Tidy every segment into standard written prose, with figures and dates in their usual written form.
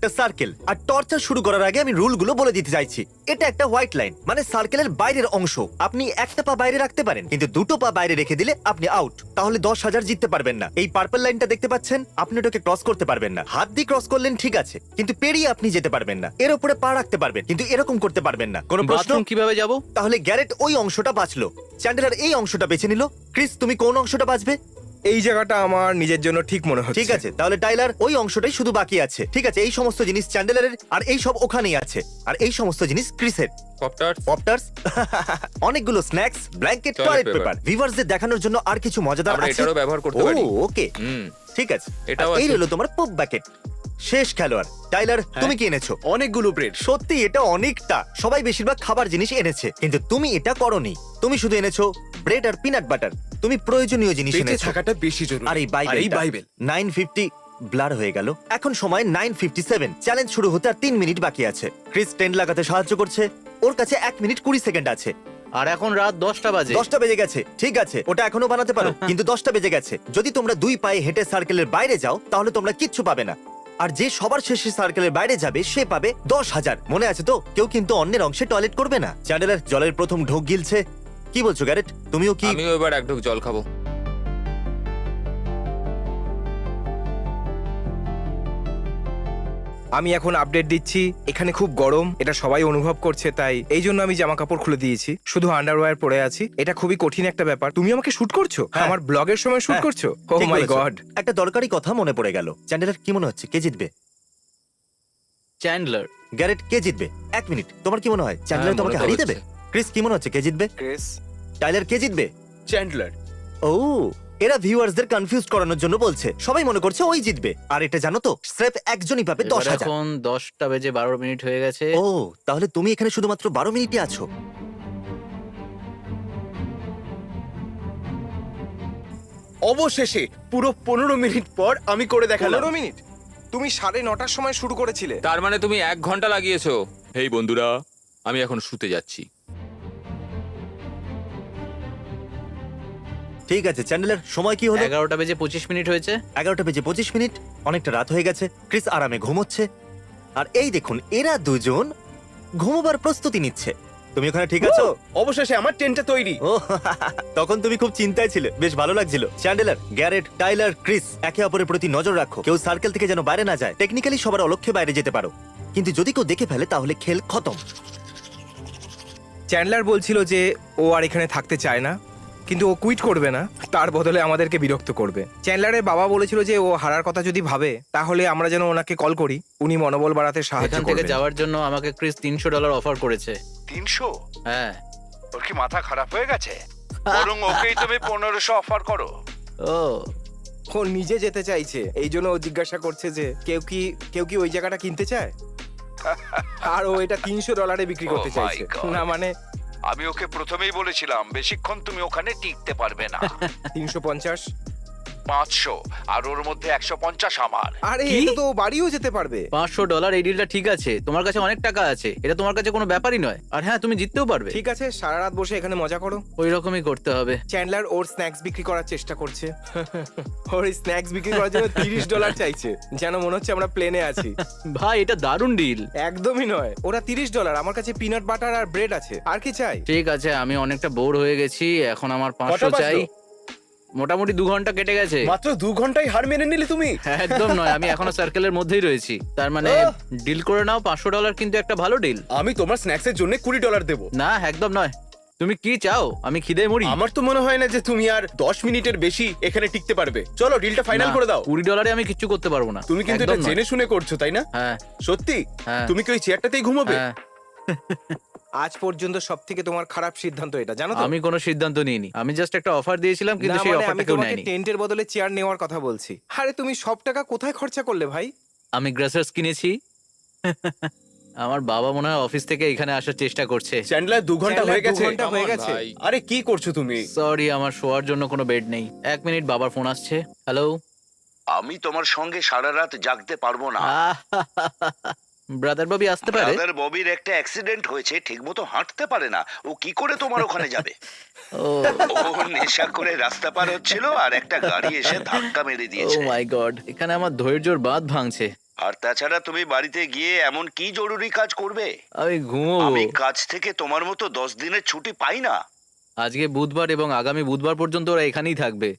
একটা সার্কেল। আর টর্চার শুরু করার আগে আমি রুলগুলো বলে দিতে চাইছি। এটা একটা হোয়াইট লাইন, মানে সার্কেলের বাইরের অংশ। আপনি একটা পা বাইরে রাখতে পারেন, কিন্তু দুটো পা বাইরে রেখে দিলে আপনি আউট। তাহলে 10,000 জিততে পারবেন না। এই পার্পল লাইনটা দেখতে পাচ্ছেন, আপনি ওটাকে ক্রস করতে পারবেন না। হাত দিয়ে ক্রস করলেন ঠিক আছে, কিন্তু পেরিয়ে আপনি যেতে পারবেন না। এর উপরে পা রাখতে পারবেন, কিন্তু এরকম করতে পারবেন না। কোনো প্রশ্ন? বাথরুম কিভাবে যাব? তাহলে গ্যারেট ওই অংশটা বাঁচলো, চ্যান্ডেলার এই অংশটা বেছে নিল। ক্রিস, তুমি কোন অংশটা বাঁচবে? এই জায়গাটা আমার নিজের জন্য ঠিক মনে হচ্ছে। ঠিক আছে, তাহলে টাইলার ওই অংশটাই শুধু বাকি আছে। ঠিক আছে, এই সমস্ত জিনিস চ্যান্ডেলারের, আর এই সব ওখানেই আছে। আর এই সমস্ত জিনিস ক্রিসের। পপটার। পপটার্স, অনেকগুলো snacks, blanket, Toilet toilet paper। Paper. ভিউয়ারদের দেখানোর জন্য আর কিছু মজাদার আমরা আছে? এটারও ব্যবহার করতে পারি। ওকে, হুম। ঠিক আছে। এটাও আর এই আছে। হলো তোমার পপ বাকেট। শেষ খেলোয়াড় টাইলার, তুমি কি এনেছো? অনেকগুলো ব্রেড। সত্যি এটা অনেকটা। সবাই বেশিরভাগ খাবার জিনিস এনেছে, কিন্তু তুমি এটা করনি। তুমি শুধু এনেছো ব্রেড আর পিনাট বাটার। তুমি প্রয়োজনীয় জিনিস বেঁচে এনেছো। থাকাটা বেশি জরুরি। আর এই এই বাইবেল 950 ব্লার হয়ে গেল। এখন সময় 9:57। চ্যালেঞ্জ শুরু হতে আর 3 মিনিট বাকি আছে। ক্রিস টেন্ট লাগাতে সাহায্য করছে। ওর কাছে 1 মিনিট 20 সেকেন্ড আছে। আর এখন রাত 10টা বাজে। 10টা বেজে গেছে। ঠিক আছে, ওটা এখনো বানাতে পারো, কিন্তু 10টা বেজে গেছে। যদি তোমরা 2 পায়ে হেঁটে সার্কেলের বাইরে যাও, তাহলে তোমরা কিচ্ছু পাবে না। আর যে সবার শেষে সার্কেলের বাইরে যাবে সে পাবে 10,000। মনে আছে তো? কেউ কিন্তু অন্যের অংশে টয়লেট করবে না। চ্যান্ডেলার জলের প্রথম ঢোক গিলছে। কি বলছো গ্যারেট, তুমিও কি? আমিও এবার এক ঢোক জল খাবো। আমি এখন আপডেট দিচ্ছি। এখানে খুব গরম, এটা সবাই অনুভব করছে, তাই এই জন্য আমি জামা কাপড় খুলে দিয়েছি, শুধু আন্ডারওয়্যার পরে আছি। এটা খুবই কঠিন একটা ব্যাপার। তুমি আমাকে শুট করছো? হ্যাঁ। আমার ব্লগের সময় শুট হ্যাঁ, করছো? ও ঠিক মাই বলেছো। গড। একটা দরকারি কথা মনে পড়ে গেল। চ্যান্ডেলার, কি মনে হচ্ছে কে জিতবে? চ্যান্ডলার। গ্যারেট, কে জিতবে? 1 মিনিট, তোমার কি মনে হয় চ্যান্ডেলার হ্যাঁ, তোমাকে মনে তো হারিয়ে দেবে? হচ্ছে। ক্রিস, কি মনে হচ্ছে কে জিতবে? ক্রিস, টাইলার, কে জিতবে? চ্যান্ডলার। ও, এরা ভিউয়ার্সদের কনফিউজ করানোর জন্য বলছে। সবাই মনে করছে ওই জিতবে। আর এটা জানো তো, স্রেফ একজনই পাবে এবার 10,000। এখন 10টা বেজে 12 মিনিট হয়ে গেছে। ও, তাহলে তুমি এখানে শুধুমাত্র 12 মিনিটই আছো। অবশেষে পুরো 15 মিনিট পর আমি করে দেখালাম। 15 মিনিট? তুমি 9:30টার সময় শুরু করেছিলে। তার মানে তুমি 1 ঘন্টা লাগিয়েছো। হেই বন্ধুরা, আমি এখন শুতে যাচ্ছি। ঠিক আছে চ্যান্ডেলার, সময় কি হলো? 11টা বেজে 25 মিনিট হয়েছে। 11টা বেজে 25 মিনিট। অনেকটা রাত হয়ে গেছে। ক্রিস আরামে ঘুমোচ্ছে। আর এই দেখুন, এরা দুজন ঘুমোবার প্রস্তুতি নিচ্ছে। তুমি ওখানে ঠিক আছো? অবশেষে আমার টেন্টটা তৈরি। ও, তখন তুমি খুব চিন্তায় ছিলে, বেশ ভালো লাগছিল। চ্যান্ডেলার, গ্যারেট, টাইলার, ক্রিস, একে অপরের প্রতি নজর রাখো। কেউ সার্কেল থেকে যেন বাইরে না যায়। টেকনিক্যালি সবার অলক্ষ্যে বাইরে যেতে পারো, কিন্তু যদি কেউ দেখে ফেলে তাহলে খেল খতম। চ্যান্ডলার বলছিল যে ও আর এখানে থাকতে চায় না, কিন্তু ও কুইট করবে না, তার বদলে আমাদেরকে বিরক্ত করবে। চ্যান্ডলারের বাবা বলেছিল যে ও হারার কথা যদি ভাবে, তাহলে আমরা যেন ওনাকে কল করি, উনি মনোবল বাড়াতে সাহায্য এখান থেকে করবেন। যাওয়ার জন্য আমাকে ক্রিস $300 অফার করেছে। 300? হ্যাঁ। ওর কি মাথা খারাপ হয়ে গেছে? বরং ওকেই তুমি 1500 অফার করো। ও, ও নিজে যেতে চাইছে, এই জন্য ও জিজ্ঞাসা করছে যে কেউ কি ওই জায়গাটা কিনতে চায়। আর ও এটা $300 বিক্রি করতে Oh my চাইছে। God. না মানে আমি ওকে প্রথমেই বলেছিলাম বেশিক্ষণ তুমি ওখানে টিকতে পারবে না। 350। 500 আর ওর মধ্যে 150 আমার। আরে কি? এটা তো ও বাড়িও যেতে পারবে। $500 এই ডিলটা ঠিক আছে। তোমার কাছে অনেক টাকা আছে, এটা তোমার কাছে কোনো ব্যাপারই নয়। আর হ্যাঁ, তুমি জিততেও পারবে। ঠিক আছে, সারা রাত বসে এখানে মজা করো। ওই রকমই করতে হবে। চ্যান্ডলার ওর স্ন্যাক্স বিক্রি করার চেষ্টা করছে। ওর স্ন্যাক্স বিক্রি করার জন্য $30 চাইছে, যেন মনে হচ্ছে আমরা প্লেনে আছি। ভাই, এটা দারুণ ডিল। একদমই নয়, ওরা $30। আমার কাছে পিনাট বাটার আর ব্রেড আছে, আর কি চাই? ঠিক আছে, আমি অনেকটা বোর হয়ে গেছি। এখন আমার কটা 500 চাই। বাজলো? মোটামুটি 2 ঘন্টা কেটে গেছে। মাত্র 2 ঘন্টায় হার মেনে নিলে তুমি। একদম নয়, আমি এখনো সার্কেলের মধ্যেই রয়েছি। তার মানে আহ! ডিল করে নাও। $500 কিন্তু একটা ভালো ডিল। আমি তোমার স্ন্যাক্সের জন্য $20 দেবো। না, একদম নয়। তুমি কি চাও? আমি খিদে মরি। আমার তো মনে হয় না যে তুমি আর 10 মিনিটের বেশি এখানে টিকতে পারবে। চলো ডিলটা ফাইনাল না, করে দাও। $20 আমি কিচ্ছু করতে পারবো না। তুমি কিন্তু এটা একদম নয়। জেনে শুনে করছো, তাই না? হ্যাঁ, সত্যি? হ্যাঁ। তুমি কি ওই চেয়ারটাতেই ঘুমোবে? হ্যাঁ। আজ পর্যন্ত সব থেকে তোমার খারাপ সিদ্ধান্ত এটা, জানো তো? আমি কোনো সিদ্ধান্ত নিইনি। আমি জাস্ট একটা অফার দিয়েছিলাম, কিন্তু না, সেই মানে আমি অফারটা কেউ তোমাকে নেয়নি। টেন্টের বদলে চেয়ার নেওয়ার কথা বলছি। আরে তুমি সব টাকা কোথায় খরচা করলে ভাই? আমি গ্রাসার্স কিনেছি। আমার বাবা মনে হয় অফিস থেকে এখানে আসার চেষ্টা করছে। চ্যান্ডলার 2 ঘন্টা চ্যান্ডলার হয়ে গেছে। 2 ঘন্টা হয়ে গেছে। আরে কি করছো তুমি? সরি, আমার শোয়ার জন্য কোনো বেড নেই। 1 মিনিট, বাবার ফোন আসছে। হ্যালো। আমি তোমার সঙ্গে সারা রাত জাগতে পারবো না। ব্রাদার ববি আসতে পারে। ব্রাদার ববির একটা অ্যাক্সিডেন্ট হয়েছে, ঠিকমতো হাঁটতে পারে না। ও কি করে তোমার ওখানে যাবে? ও, ও নেশা করে রাস্তা পার হচ্ছিল আর একটা গাড়ি এসে ধাক্কা মেরে ও দিয়েছে। মাই গড, এখানে আমার ধৈর্যর বাঁধ ভাঙছে। আর তাছাড়া তুমি বাড়িতে গিয়ে এমন কি জরুরি কাজ করবে? আমি ঘুমোবো। আমি কাজ থেকে তোমার মতো 10 দিনের ছুটি পাই না। আজকে বুধবার এবং আগামী বুধবার পর্যন্ত ওরা এখানেই থাকবে।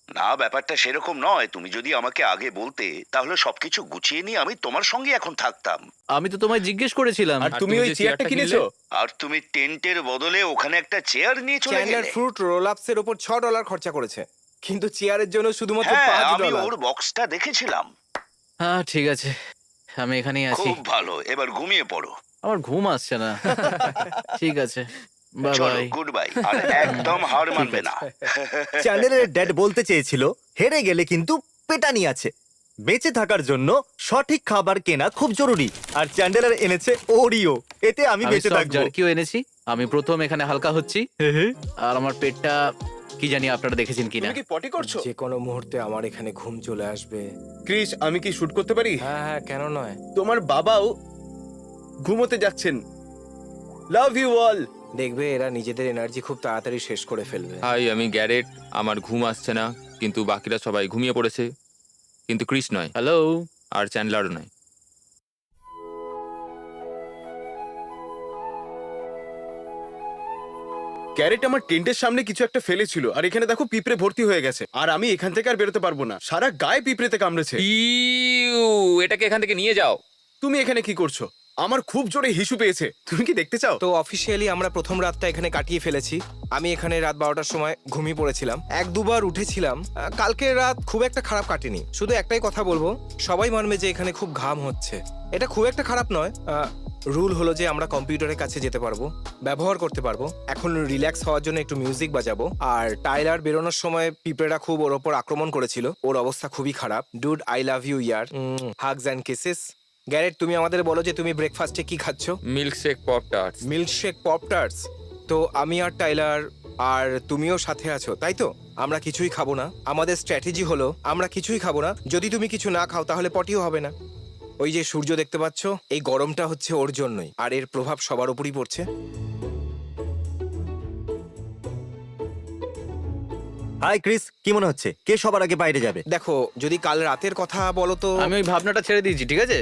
না, ব্যাপারটা সেরকম নয়। তুমি যদি আমাকে আগে বলতে তাহলে সবকিছু গুছিয়ে নিয়ে আমি তোমার সঙ্গে এখন থাকতাম। আমি তো তোমায় জিজ্ঞেস করেছিলাম। আর তুমি ওই চেয়ারটা কিনেছো? আর তুমি টেন্টের বদলে ওখানে একটা চেয়ার নিয়ে চলে চ্যান্ডলার গেলে। ফ্রুট রোল আপসের উপর $6 খরচা করেছে, কিন্তু চেয়ারের জন্য শুধুমাত্র হ্যাঁ, আমি $5। ওর বক্সটা দেখেছিলাম। হ্যাঁ ঠিক আছে, আমি এখানেই আছি। খুব ভালো, এবার ঘুমিয়ে পড়ো। আমার ঘুম আসছে না। ঠিক আছে, বাই চলো, বাই। Good bye. আর একদম হার মানবে না। চ্যান্ডেলের ড্যাড বলতে চেয়েছিল হেরে গেলে কিন্তু পেটানি আছে। বেঁচে থাকার জন্য সঠিক খাবার কেনা খুব জরুরি, আর চ্যান্ডেলার এনেছে ওরিও। এতে আমি আমি বেঁচে সব থাকবো। জার্কিও এনেছি। আমি প্রথম এখানে হালকা হচ্ছি, আর আমার পেটটা কি জানি আপনারা দেখেছেন কিনা। তুমি কি পটি করছো? যে কোনো মুহূর্তে আমার এখানে ঘুম চলে আসবে। ক্রিস, আমি কি শুট করতে পারি? হ্যাঁ হ্যাঁ, কেন নয়। তোমার বাবাও ঘুমোতে যাচ্ছেন। Love you all. দেখবে এরা নিজেদের এনার্জি খুব তাড়াতাড়ি শেষ করে ফেলবে। হাই, আমি গ্যারেট। আমার ঘুম আসছে না, কিন্তু বাকিরা সবাই ঘুমিয়ে পড়েছে, কিন্তু ক্রিস নয়, হ্যালো। আর চ্যান্ডলারও নয়। ক্যারেট আমার টেন্টের সামনে কিছু একটা ফেলেছিল, আর এখানে দেখো পিঁপড়ে ভর্তি হয়ে গেছে। আর আমি এখান থেকে আর বেরোতে পারবো না, সারা গায়ে পিঁপড়েতে কামড়েছে। ইউ, এটাকে এখান থেকে নিয়ে যাও। তুমি এখানে কি করছো? আমার খুব জোরে হিসু পেয়েছে, তুমি কি দেখতে চাও? তো অফিসিয়ালি আমরা প্রথম রাতটা এখানে কাটিয়ে ফেলেছি। আমি এখানে রাত 12টার সময় ঘুমিয়ে পড়েছিলাম, 1-2 বার উঠেছিলাম। কালকের রাত খুব একটা খারাপ কাটেনি। শুধু একটাই কথা বলবো, সবাই মানবে যে এখানে খুব ঘাম হচ্ছে। এটা খুব একটা খারাপ নয়। রুল হলো যে আমরা কম্পিউটারের কাছে যেতে পারবো, ব্যবহার করতে পারবো। এখন রিল্যাক্স হওয়ার জন্য একটু মিউজিক বাজাবো। আর টাইলার বেরোনোর সময় পিঁপড়েরা খুব ওর ওপর আক্রমণ করেছিল, ওর অবস্থা খুবই খারাপ। ডুড, আই লাভ ইউ ইয়ার। Hugs and kisses. গ্যারেট, তুমি আমাদের বলো যে তুমি ব্রেকফাস্টে কি খাচ্ছ? Milkshake pop tarts. Milkshake pop tarts. তো আমি আর টাইলার আর তুমিও সাথে আছো, তাই তো? আমরা কিছুই খাবো না। আমাদের স্ট্র্যাটেজি হলো আমরা কিছুই খাবো না। যদি তুমি কিছু না খাও তাহলে পটিও হবে না। ওই যে সূর্য দেখতে পাচ্ছ, এই গরমটা হচ্ছে ওর জন্যই, আর এর প্রভাব সবার উপরই পড়ছে। হাই ক্রিস, কি মনে হচ্ছে কে সবার আগে বাইরে যাবে? দেখো, যদি কাল রাতের কথা বলো তো আমি ওই ভাবনাটা ছেড়ে দিয়েছি, ঠিক আছে?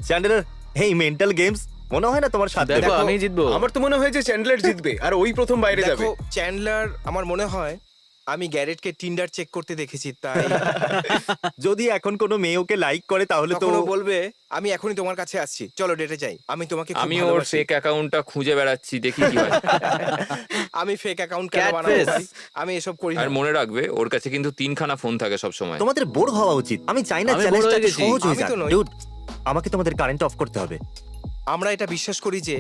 চ্যান্ডেলার, এই মেন্টাল গেমস মনে হয় না তোমার সাথে। দেখো, দেখো, আমি জিতবো। আমার তো মনে হয় যে চ্যান্ডলার জিতবে, আর ওই প্রথম বাইরে যাবে। দেখো চ্যান্ডলার, আমার মনে হয় আমি গ্যারেটকে টিন্ডার চেক করতে দেখেছি, তাই যদি এখন কোনো মেয়ে ওকে লাইক করে তাহলে তো তখন ও বলবে আমি এখনই তোমার কাছে আসছি, চলো ডেটে যাই। আমি তোমাকে খুব আমি ওর ভালোবাসি। ফেক অ্যাকাউন্টটা খুঁজে বেড়াচ্ছি, দেখি কি হয়। আমি ফেক অ্যাকাউন্ট কেন Cat বানাবো face। ভাই? আমি এসব করি না। আর মনে রাখবে, ওর কাছে কিন্তু 3খানা ফোন থাকে সব সময়। তোমাদের বোর হওয়া উচিত। আমি চাই না আমি চ্যালেঞ্জটা bore হয়ে গেছি। সহজ হয়ে আমি যাক। তো নই। Dude, আমাকে তোমাদের কারেন্ট অফ করতে হবে। আমরা এটা বিশ্বাস করি যে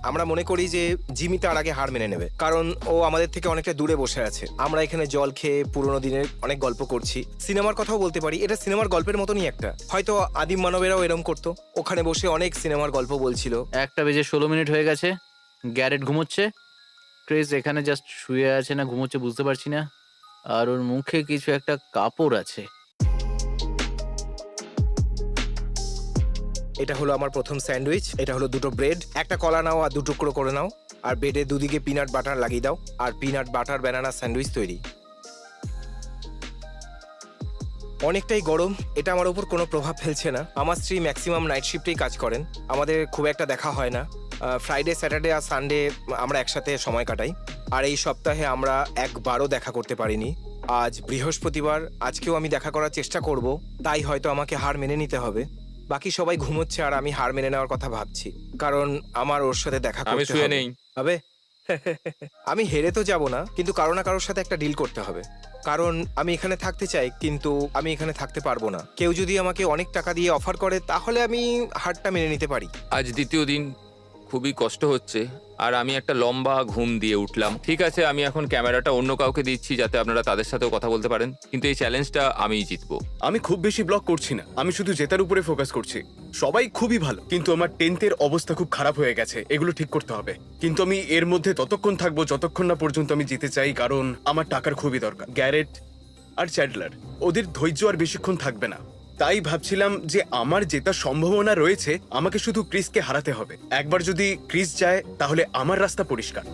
আমরা মনে করি যে জিমি তার আগে হার মেনে নেবে, কারণ ও আমাদের থেকে অনেকটা দূরে বসে আছে। আমরা এখানে জল খেয়ে পুরোনো দিনের অনেক গল্প করছি। সিনেমার কথাও বলতে পারি, এটা সিনেমার গল্পের মতনই একটা। হয়তো আদিম মানবেরাও এরম করতো, ওখানে বসে অনেক সিনেমার গল্প বলছিল। 1:16 হয়ে গেছে। গ্যারেট ঘুমোচ্ছে, ক্রিস এখানে জাস্ট শুয়ে আছে না ঘুমোচ্ছে বুঝতে পারছি না। আর ওর মুখে কিছু একটা কাপড় আছে। এটা হলো আমার প্রথম স্যান্ডউইচ, এটা হলো 2টো ব্রেড, একটা কলা নাও আর 2 টুকরো করে নাও, আর ব্রেডে দুদিকে পিনাট বাটার লাগিয়ে দাও, আর পিনাট বাটার ব্যানানা স্যান্ডউইচ তৈরি। অনেকটাই গরম, এটা আমার উপর কোনো প্রভাব ফেলছে না। আমার স্ত্রী ম্যাক্সিমাম নাইট শিফটেই কাজ করেন, আমাদের খুব একটা দেখা হয় না। ফ্রাইডে, স্যাটারডে আর সানডে আমরা একসাথে সময় কাটাই, আর এই সপ্তাহে আমরা একবারও দেখা করতে পারিনি। আজ বৃহস্পতিবার, আজকেও আমি দেখা করার চেষ্টা করব, তাই হয়তো আমাকে হার মেনে নিতে হবে। বাকি সবাই ঘুমোচ্ছে আর আমি হার মেনে নেওয়ার কথা ভাবছি, কারণ আমার ওর সাথে দেখা আমি করতে শুয়ে হবে। নেই। হবে আমি হেরে তো যাব না, কিন্তু কারো না কারোর সাথে একটা ডিল করতে হবে। কারণ আমি এখানে থাকতে চাই, কিন্তু আমি এখানে থাকতে পারবো না। কেউ যদি আমাকে অনেক টাকা দিয়ে অফার করে তাহলে আমি হারটা মেনে নিতে পারি। আজ দ্বিতীয় দিন, খুবই কষ্ট হচ্ছে, আর আমি একটা লম্বা ঘুম দিয়ে উঠলাম। ঠিক আছে, আমি এখন ক্যামেরাটা অন্য কাউকে দিচ্ছি যাতে আপনারা তাদের সাথেও কথা বলতে পারেন, কিন্তু এই চ্যালেঞ্জটা আমিই জিতবো। আমি খুব বেশি ব্লগ করছি না, আমি শুধু জেতার উপরে ফোকাস করছি। সবাই খুবই ভালো, কিন্তু আমার টেন্থের অবস্থা খুব খারাপ হয়ে গেছে, এগুলো ঠিক করতে হবে। কিন্তু আমি এর মধ্যে ততক্ষণ থাকবো যতক্ষণ না পর্যন্ত আমি জিতে চাই, কারণ আমার টাকার খুবই দরকার। গ্যারেট আর চ্যান্ডলার, ওদের ধৈর্য আর বেশিক্ষণ থাকবে না। তাই ভাবছিলাম যে আমার জেতার সম্ভাবনা রয়েছে, আমাকে শুধু ক্রিসকে হারাতে হবে। একবার যদি ক্রিস যায় তাহলে আমার রাস্তা পরিষ্কার।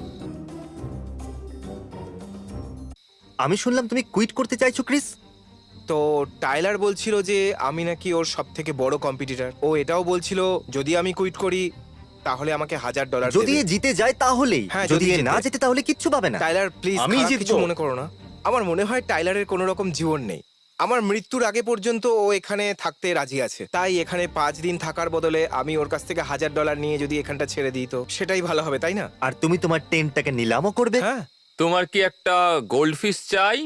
আমি শুনলাম তুমি কুইট করতে চাইছো ক্রিস। তো টাইলার বলছিল যে আমি নাকি ওর সব থেকে বড় কম্পিটিটর। ও এটাও বলছিল যদি আমি কুইট করি তাহলে আমাকে $1000 যদি এ জিতে যায় তাহলেই, হ্যাঁ, যদি যদি এ জিতে। না যেতে তাহলে কিচ্ছু পাবে না। টাইলার প্লিজ, আমি আমি জিতবো। কিছু মনে করো না। আমার মনে হয় টাইলারের কোনো রকম জীবন নেই। আমার মৃত্যুর আগে পর্যন্ত ও এখানে থাকতে রাজি আছে। তাই এখানে 5 দিন থাকার বদলে আমি ওর কাছ থেকে $1000 নিয়ে যদি এখানটা ছেড়ে দিই তো সেটাই ভালো হবে, তাই না? আর তুমি তোমার টেন্টটাকে নিলামও করবে। হ্যাঁ তোমার কি একটা গোল্ড ফিশ চাই?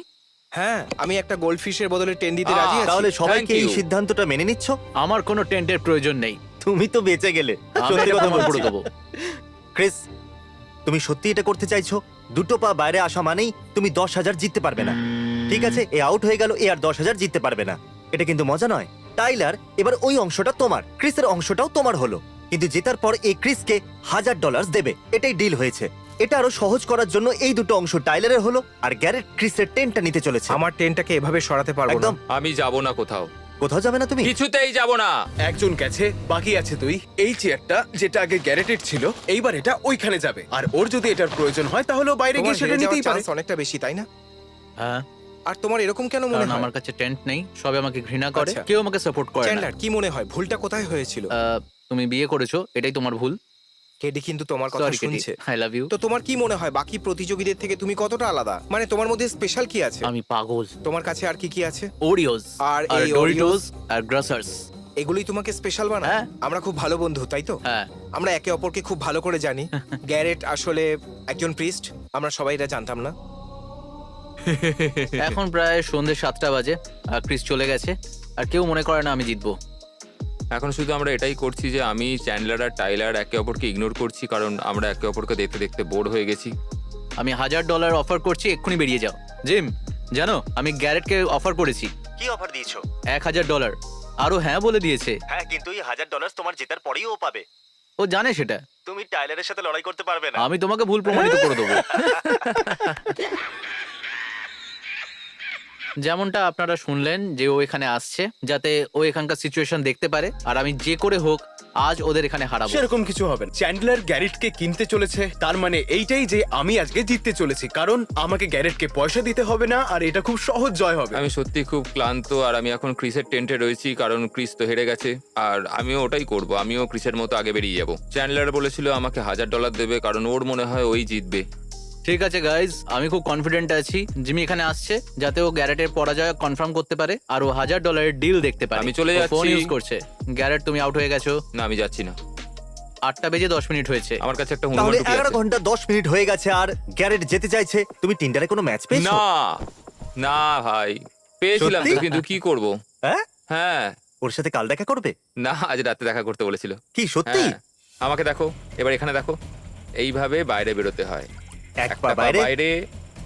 হ্যাঁ, আমি একটা গোল্ডফিশের বদলে 10 দিতে রাজি আছি। তাহলে সবাইকে Thank এই you. সিদ্ধান্তটা মেনে নিচ্ছ? আমার কোনো টেন্টের প্রয়োজন নেই। তুমি তো বেঁচে গেলে। আমি সত্যি এটা কথা প্রমাণ করে বলছি। দেবো। ক্রিস, তুমি সত্যি এটা করতে চাইছো? দুটো পা বাইরে আসা মানেই তুমি 10,000 জিততে পারবে না। ঠিক আছে, এ আউট হয়ে গেল, এ আর 10,000 জিততে পারবে না। এটা কিন্তু মজা নয়। টাইলার, এবার ওই অংশটা তোমার, ক্রিসের অংশটাও তোমার হলো। কিন্তু জেতার পর এই ক্রিসকে $1000 দেবে, এটাই ডিল হয়েছে। এটা আরো সহজ করার জন্য এই দুটো অংশ টাইলারের হলো, আর গ্যারেট ক্রিসের টেনটা নিতে চলেছে। আমার টেনটাকে এভাবে সরাতে পারবো না। একদম। আমি যাব না কোথাও, কোথাও যাবে না তুমি? কিছুতেই যাব না। একজন গেছে, বাকি আছে তুই। এই চেয়ারটা যেটা আগে গ্যারেটেড ছিল, এইবার এটা ওইখানে যাবে। আর ওর যদি এটার প্রয়োজন হয় তাহলে ও বাইরে তোমার গিয়ে সেটা হেরে যাওয়ার নিতেই পারে। চান্স অনেকটা বেশি, তাই না? হ্যাঁ, আর তোমার এরকম কেন মনে কারণ হয়? আমার কাছে টেন্ট নেই, সবাই আমাকে ঘৃণা করে, আচ্ছা। কেউ আমাকে সাপোর্ট করে না। চ্যান্ডলার, কি মনে হয় ভুলটা কোথায় হয়েছিল? তুমি বিয়ে করেছো, এটাই তোমার ভুল। কেডি কিন্তু তোমার কথা সরি কেটি, শুনছে। I love you. তো তোমার কি মনে হয় বাকি প্রতিযোগীদের থেকে তুমি কতটা আলাদা? মানে তোমার মধ্যে স্পেশাল কি আছে? আমি পাগল। তোমার কাছে আর কি কি আছে? ওরিওস আর আর এই ডোরিটোস আর গ্রাসার্স। এগুলোই তোমাকে স্পেশাল বানায়? হ্যাঁ। আমরা খুব ভালো বন্ধু, তাই তো? হ্যাঁ, আমরা একে অপরকে খুব ভালো করে জানি। গ্যারেট আসলে একজন প্রিস্ট, আমরা সবাই এটা জানতাম না। এখন প্রায় সন্ধ্যে 7টা বাজে, আর ক্রিস চলে গেছে, আর কেউ মনে করে না আমি জিতবো। এখন শুধু আমরা এটাই করছি যে আমি, চ্যান্ডলার আর টাইলার একে অপরকে ইগনোর করছি, কারণ আমরা একে অপরকে দেখতে দেখতে বোর হয়ে গেছি। আমি $1000 অফার করছি, এক্ষুনি বেরিয়ে যাও। জিম, জানো আমি গ্যারেটকে অফার করেছি কি অফার দিয়েছো? $1000। আরো হ্যাঁ বলে দিয়েছে। হ্যাঁ, কিন্তু এই $1000 তোমার জেতার পরেই ও পাবে। ও জানে সেটা। তুমি টাইলারের সাথে লড়াই করতে পারবে না। আমি তোমাকে ভুল প্রমাণিত করে দেবো। যেমনটা আপনারা শুনলেন যে ও এখানে আসছে যাতে ও এখানকার সিচুয়েশন দেখতে পারে, আর আমি যে করে হোক আজ ওদের এখানে হারাবো। সেরকম কিছু হবে না। চ্যান্ডলার গ্যারেটকে কিনতে চলেছে, তার মানে এইটাই যে আমি আজকে জিততে চলেছি, কারণ আমাকে গ্যারেটকে পয়সা দিতে হবে না, আর এটা খুব সহজ জয় হবে। আমি সত্যি খুব ক্লান্ত, আর আমি এখন ক্রিসের টেন্টে রয়েছি, কারণ ক্রিস তো হেরে গেছে। আর আমিও ওটাই করব, আমিও ক্রিসের মতো আগে বেরিয়ে যাব। চ্যান্ডলার বলেছিল আমাকে $1000 দেবে, কারণ ওর মনে হয় ওই জিতবে। ঠিক আছে গাইজ, আমি খুব কনফিডেন্ট আছি জিমি এখানে আসছে যাতে ও গ্যারেটের পরাজয় কনফার্ম করতে পারে আর ও $1000 ডিল দেখতে পারে। আমি চলে ফোন যাচ্ছি। ইউজ করছে। গ্যারেট তুমি আউট হয়ে গেছো। না, আমি যাচ্ছি না। 8টা বেজে 10 মিনিট হয়েছে। আমার কাছে একটা তাহলে হুমড়ি 11 ঘন্টা 10 মিনিট হয়ে গেছে আর গ্যারেট যেতে চাইছে। তুমি টিন্ডারে কোনো ম্যাচ পেয়েছো? না না ভাই, পেয়েছিলাম তো, সত্যি? কিন্তু কি করব? হ্যাঁ, হ্যাঁ, ওর সাথে কাল দেখা করবে? না, আজ রাতে দেখা করতে বলেছিল। কি সত্যি? হ্যাঁ, আমাকে দেখো, এবার এখানে দেখো, এইভাবে বাইরে বেরোতে হয়। এক একটা পা পা বাইরে। বাইরে,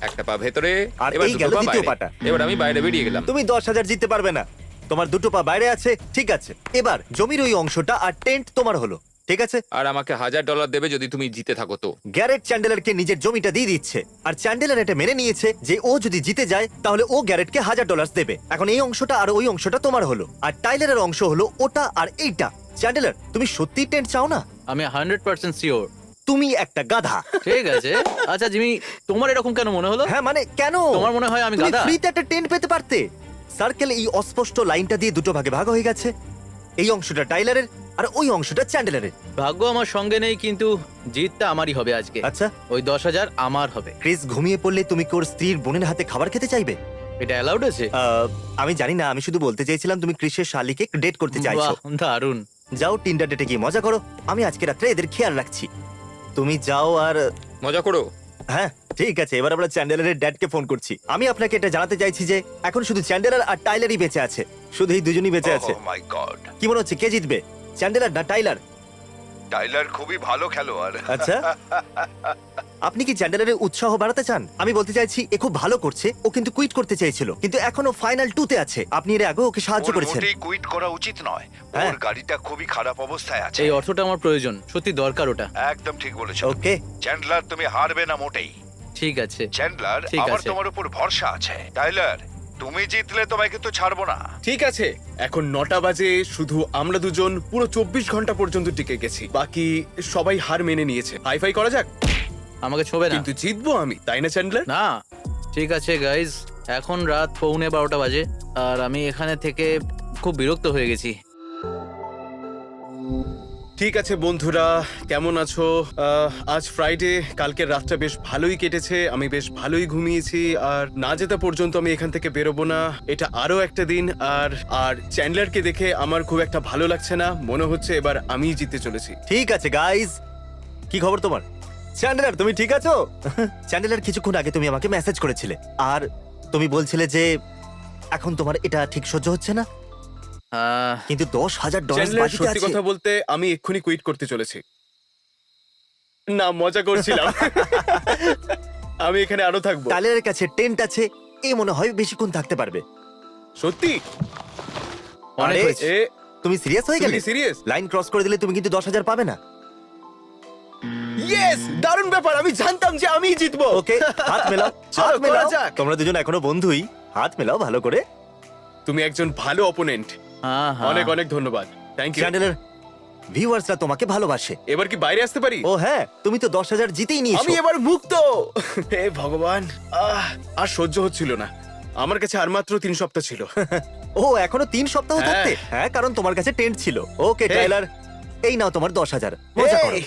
একটা পা ভেতরে, আর এবার এই দুটো গেল পা দ্বিতীয় বাইরে। পাটা। এবার আমি বাইরে বেরিয়ে গেলাম। তুমি 10,000 জিততে পারবে না, তোমার দুটো পা বাইরে আছে। ঠিক আছে, এবার জমির ওই অংশটা আর টেন্ট তোমার হলো। ঠিক আছে, আর আমাকে $1000 দেবে যদি তুমি জিতে থাকো তো। গ্যারেট চ্যান্ডেলারকে নিজের জমিটা দিয়ে দিচ্ছে, আর চ্যান্ডেলার এটা মেনে নিয়েছে যে ও যদি জিতে যায় তাহলে ও গ্যারেটকে $1000 দেবে। এখন এই অংশটা আর ওই অংশটা তোমার হলো, আর টাইলারের অংশ হলো ওটা আর এইটা। চ্যান্ডেলার, তুমি সত্যি টেন্ট চাও না? আমি 100% শিওর। তুমি একটা গাধা। ঠিক আছে। আচ্ছা জিমি, তোমার এরকম কেন মনে হলো? হ্যাঁ, মানে কেন? তোমার মনে হয় আমি তুমি গাধা? ফ্রিতে একটা টেন্ট পেতে পারতে। সার্কেল এই অস্পষ্ট লাইনটা দিয়ে দুটো ভাগে ভাগ হয়ে গেছে। এই অংশটা টাইলারের আর ওই অংশটা চ্যান্ডেলারের। ভাগ্য আমার সঙ্গে নেই, কিন্তু জিতটা আমারই হবে আজকে। আচ্ছা, ওই 10,000 আমার হবে। ক্রিস ঘুমিয়ে পড়লে তুমি কি ওর স্ত্রীর বোনের হাতে খাবার খেতে চাইবে? এটা অ্যালাউড আছে? আমি জানি না, আমি শুধু বলতে চাইছিলাম তুমি ক্রিসের শালিকে ডেট করতে চাইছো। বাহ, দারুণ। যাও টিন্ডার ডেটে গিয়ে মজা করো, আমি আজকে রাত্রে এদের খেয়াল রাখছি। তুমি যাও আর মজা করো। হ্যাঁ ঠিক আছে, এবার আমরা চ্যান্ডেলারের ড্যাডকে ফোন করছি। আমি আপনাকে এটা জানাতে চাইছি যে এখন শুধু চ্যান্ডেলার আর টাইলারই বেঁচে আছে, শুধু এই দুজনই বেঁচে আছে। মাই গড, কি মনে হচ্ছে কে জিতবে, চ্যান্ডেলার না টাইলার? টাইলার খুবই ভালো খেলোয়াড়। আচ্ছা, আপনি কি চ্যান্ডেলারের উৎসাহ বাড়াতে চান? আমি বলতে চাইছি এ খুব ভালো করছে, ও কিন্তু কুইট করতে চেয়েছিল, কিন্তু এখনো ফাইনাল 2-তে আছে। আপনি এর আগে ওকে সাহায্য ওর করেছেন। মোটেই কুইট করা উচিত নয়। হ্যাঁ। ওর গাড়িটা খুবই খারাপ অবস্থায় আছে। এই অর্থটা আমার প্রয়োজন, সত্যি দরকার ওটা। একদম ঠিক বলেছো। ওকে, চ্যান্ডলার, তুমি হারবে না মোটেই। ঠিক আছে। চ্যান্ডলার, ঠিক আমার আছে। তোমার উপর ভরসা আছে। টাইলার, তুমি জিতলে তোমায় কিন্তু ছাড়বো না। ঠিক আছে, এখন 9টা বাজে, শুধু আমরা দুজন পুরো 24 ঘন্টা পর্যন্ত টিকে গেছি, বাকি সবাই হার মেনে নিয়েছে। হাই ফাই করা যাক। আমাকে ছোবে না। কিন্তু জিতবো আমি, তাই না চ্যান্ডলার? না, ঠিক আছে গাইজ, এখন রাত 11:15 বাজে, আর আমি এখানে থেকে খুব বিরক্ত হয়ে গেছি। ঠিক আছে বন্ধুরা, কেমন আছো? আজ ফ্রাইডে, কালকের রাতটা বেশ ভালোই কেটেছে, আমি বেশ ভালোই ঘুমিয়েছি, আর না জেতা পর্যন্ত আমি এখান থেকে বেরোবো না। এটা আরো একটা দিন, আর আর চ্যান্ডলারকে দেখে আমার খুব একটা ভালো লাগছে না, মনে হচ্ছে এবার আমিই জিততে চলেছি। ঠিক আছে গাইজ, কি খবর তোমার? চ্যান্ডেলার, তুমি ঠিক আছো? চ্যান্ডেলার, কিছুক্ষণ আগে তুমি আমাকে মেসেজ করেছিলে, আর তুমি বলছিলে যে এখন তোমার এটা ঠিক সহ্য হচ্ছে না, কিন্তু $10,000 চ্যান্ডলার, বাজিতে সত্যি আছে। কথা বলতে আমি এক্ষুনি কুইট করতে চলেছি। না, মজা করছিলাম। আমি এখানে আরো থাকবো। টাইলারের কাছে টেন্ট আছে, এ মনে হয় বেশিক্ষণ থাকতে পারবে। সত্যি? অনেক আরে, হয়েছে। এ, তুমি সিরিয়াস হয়ে তুমি গেলে? কি সিরিয়াস? লাইন ক্রস করে দিলে তুমি কিন্তু 10,000 পাবে না। ইয়েস, দারুণ ব্যাপার, আমি জানতাম যে আমিই জিতবো। ওকে, হাত মেলাও, চলো, হাত মেলাও। করা যাক। তোমরা দুজন এখনো বন্ধুই, হাত মেলাও ভালো করে। তুমি একজন ভালো অপোনেন্ট। হ্যাঁ হ্যাঁ, অনেক অনেক ধন্যবাদ, থ্যাংক ইউ। চ্যান্ডেলার, ভিউয়ার্সরা তোমাকে ভালোবাসে। এবার কি বাইরে আসতে পারি? ও হ্যাঁ, তুমি তো 10,000 জিতেই নিয়েছো। আমি এবার মুক্ত। হে ভগবান, আর সহ্য হচ্ছিল না। আমার কাছে আর মাত্র 3 সপ্তাহ ছিল। ও এখনো 3 সপ্তাহ হ্যাঁ। থাকতে? হ্যাঁ, কারণ তোমার কাছে টেন্ট ছিল। ওকে Hey. টাইলার, এই নাও তোমার 10,000, মজা করো। এই,